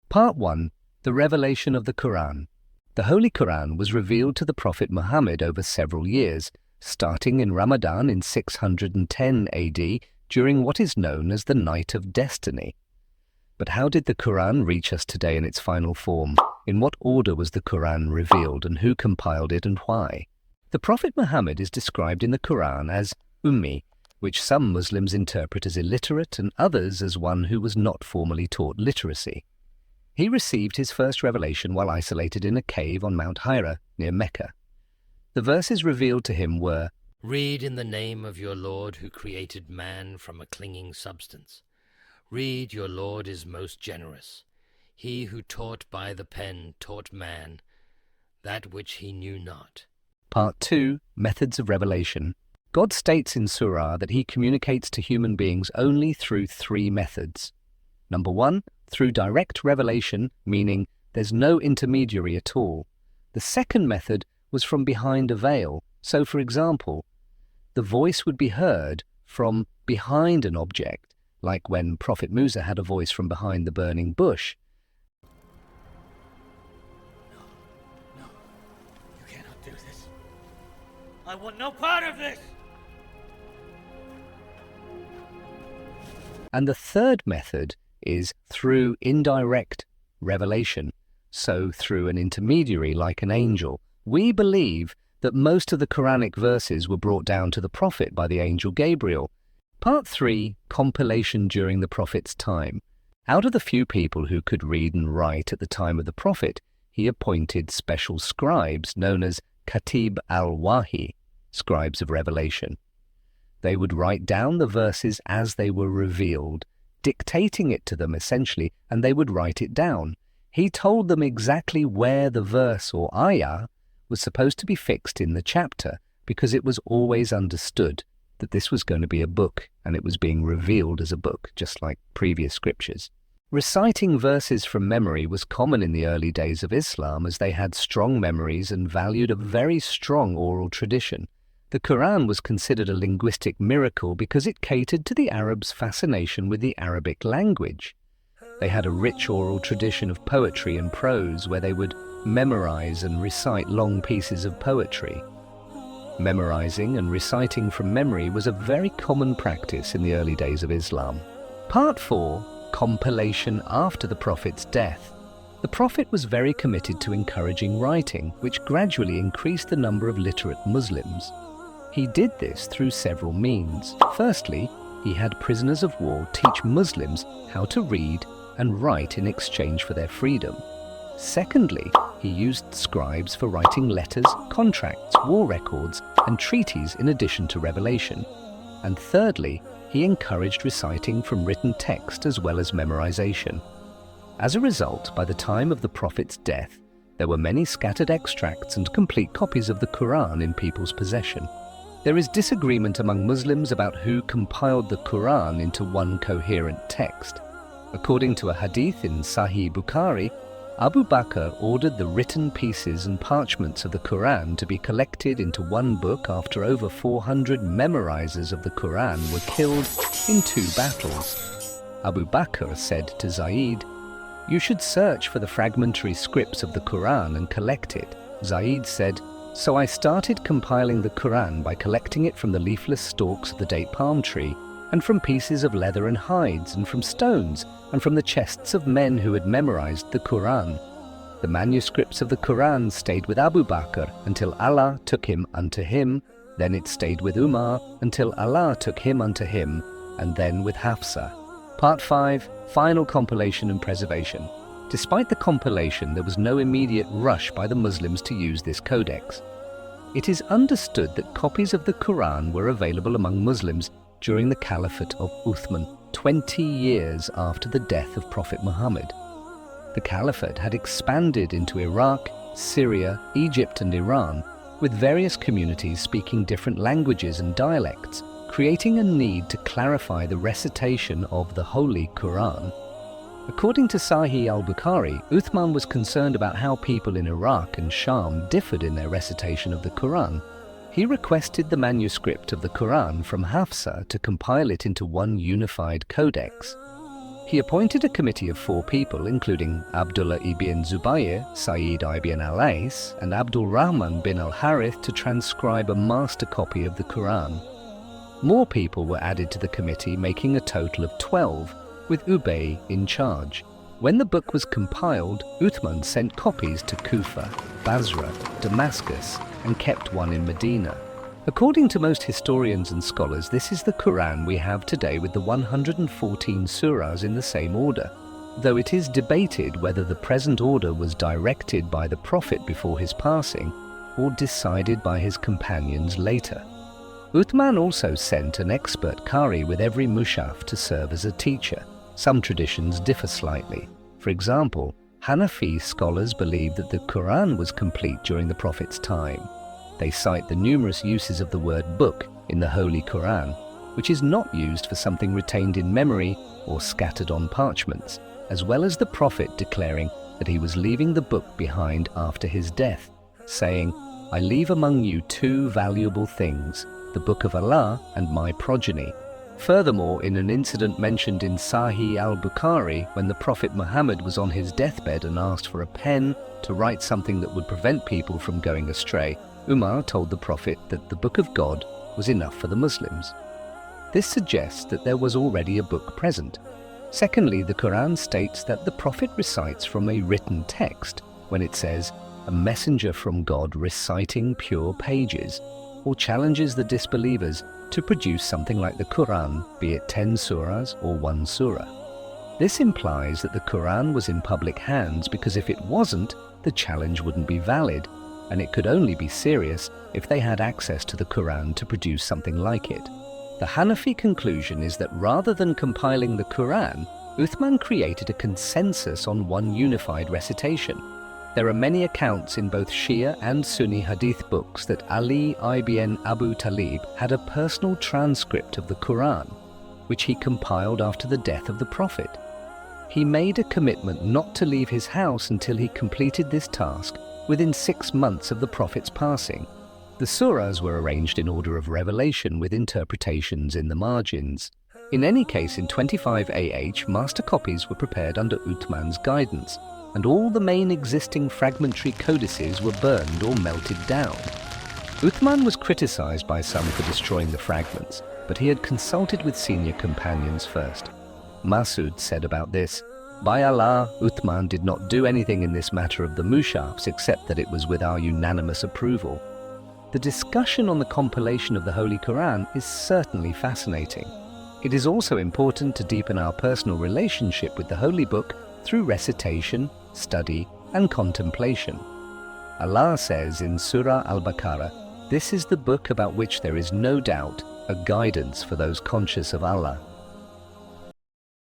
Part 1. The Revelation of the Quran. The Holy Quran was revealed to the Prophet Muhammad over several years, starting in Ramadan in 610 AD during what is known as the Night of Destiny. But how did the Quran reach us today in its final form? In what order was the Quran revealed, and who compiled it and why? The Prophet Muhammad is described in the Quran as Ummi, which some Muslims interpret as illiterate and others as one who was not formally taught literacy. He received his first revelation while isolated in a cave on Mount Hira near Mecca. The verses revealed to him were, "Read in the name of your Lord who created man from a clinging substance. Read, your Lord is most generous. He who taught by the pen taught man that which he knew not." Part 2. Methods of Revelation. God states in Surah that he communicates to human beings only through 3 methods. Number 1, through direct revelation, meaning there's no intermediary at all. The second method was from behind a veil. So, for example, the voice would be heard from behind an object, like when Prophet Musa had a voice from behind the burning bush. No, you cannot do this. I want no part of this! And the third method is through indirect revelation, so through an intermediary like an angel. We believe that most of the Quranic verses were brought down to the Prophet by the angel Gabriel. Part 3. Compilation during the Prophet's time. Out of the few people who could read and write at the time of the Prophet, he appointed special scribes known as Katib al-Wahi, scribes of revelation. They would write down the verses as they were revealed, dictating it to them essentially, and they would write it down. He told them exactly where the verse or ayah was supposed to be fixed in the chapter, because it was always understood that this was going to be a book, and it was being revealed as a book, just like previous scriptures. Reciting verses from memory was common in the early days of Islam, as they had strong memories and valued a very strong oral tradition. The Quran was considered a linguistic miracle because it catered to the Arabs' fascination with the Arabic language. They had a rich oral tradition of poetry and prose where they would memorize and recite long pieces of poetry. Memorizing and reciting from memory was a very common practice in the early days of Islam. Part 4. Compilation after the Prophet's death. The Prophet was very committed to encouraging writing, which gradually increased the number of literate Muslims. He did this through several means. Firstly, he had prisoners of war teach Muslims how to read and write in exchange for their freedom. Secondly, he used scribes for writing letters, contracts, war records, and treaties in addition to revelation. And thirdly, he encouraged reciting from written text as well as memorization. As a result, by the time of the Prophet's death, there were many scattered extracts and complete copies of the Quran in people's possession. There is disagreement among Muslims about who compiled the Quran into one coherent text. According to a hadith in Sahih Bukhari, Abu Bakr ordered the written pieces and parchments of the Quran to be collected into one book after over 400 memorizers of the Quran were killed in 2 battles. Abu Bakr said to Zayd, "You should search for the fragmentary scripts of the Quran and collect it." Zayd said, "So I started compiling the Quran by collecting it from the leafless stalks of the date palm tree, and from pieces of leather and hides, and from stones, and from the chests of men who had memorized the Quran. The manuscripts of the Quran stayed with Abu Bakr until Allah took him unto him, then it stayed with Umar until Allah took him unto him, and then with Hafsa." Part 5. Final compilation and preservation. Despite the compilation, there was no immediate rush by the Muslims to use this codex. It is understood that copies of the Quran were available among Muslims during the Caliphate of Uthman, 20 years after the death of Prophet Muhammad. The Caliphate had expanded into Iraq, Syria, Egypt and Iran, with various communities speaking different languages and dialects, creating a need to clarify the recitation of the Holy Quran. According to Sahih al-Bukhari, Uthman was concerned about how people in Iraq and Sham differed in their recitation of the Quran. He requested the manuscript of the Quran from Hafsa to compile it into one unified codex. He appointed a committee of 4 people, including Abdullah ibn Zubayr, Sayyid ibn al-Ais, and Abdul Rahman bin al-Harith, to transcribe a master copy of the Quran. More people were added to the committee, making a total of 12, with Ubay in charge. When the book was compiled, Uthman sent copies to Kufa, Basra, Damascus, and kept one in Medina. According to most historians and scholars, this is the Quran we have today, with the 114 surahs in the same order, though it is debated whether the present order was directed by the Prophet before his passing or decided by his companions later. Uthman also sent an expert qari with every mushaf to serve as a teacher. Some traditions differ slightly. For example, Hanafi scholars believe that the Quran was complete during the Prophet's time. They cite the numerous uses of the word book in the Holy Quran, which is not used for something retained in memory or scattered on parchments, as well as the Prophet declaring that he was leaving the book behind after his death, saying, "I leave among you 2 valuable things, the book of Allah and my progeny." Furthermore, in an incident mentioned in Sahih al-Bukhari, when the Prophet Muhammad was on his deathbed and asked for a pen to write something that would prevent people from going astray, Umar told the Prophet that the Book of God was enough for the Muslims. This suggests that there was already a book present. Secondly, the Quran states that the Prophet recites from a written text when it says, "A messenger from God reciting pure pages," or challenges the disbelievers to produce something like the Quran, be it 10 surahs or 1 surah. This implies that the Quran was in public hands, because if it wasn't, the challenge wouldn't be valid, and it could only be serious if they had access to the Quran to produce something like it. The Hanafi conclusion is that rather than compiling the Quran, Uthman created a consensus on one unified recitation. There are many accounts in both Shia and Sunni hadith books that Ali ibn Abu Talib had a personal transcript of the Quran, which he compiled after the death of the Prophet. He made a commitment not to leave his house until he completed this task within 6 months of the Prophet's passing. The surahs were arranged in order of revelation, with interpretations in the margins. In any case, in 25 AH, master copies were prepared under Uthman's guidance, and all the main existing fragmentary codices were burned or melted down. Uthman was criticized by some for destroying the fragments, but he had consulted with senior companions first. Masud said about this, "By Allah, Uthman did not do anything in this matter of the mushafs except that it was with our unanimous approval." The discussion on the compilation of the Holy Quran is certainly fascinating. It is also important to deepen our personal relationship with the Holy Book through recitation, study, and contemplation. Allah says in Surah Al-Baqarah, "This is the book about which there is no doubt, a guidance for those conscious of Allah."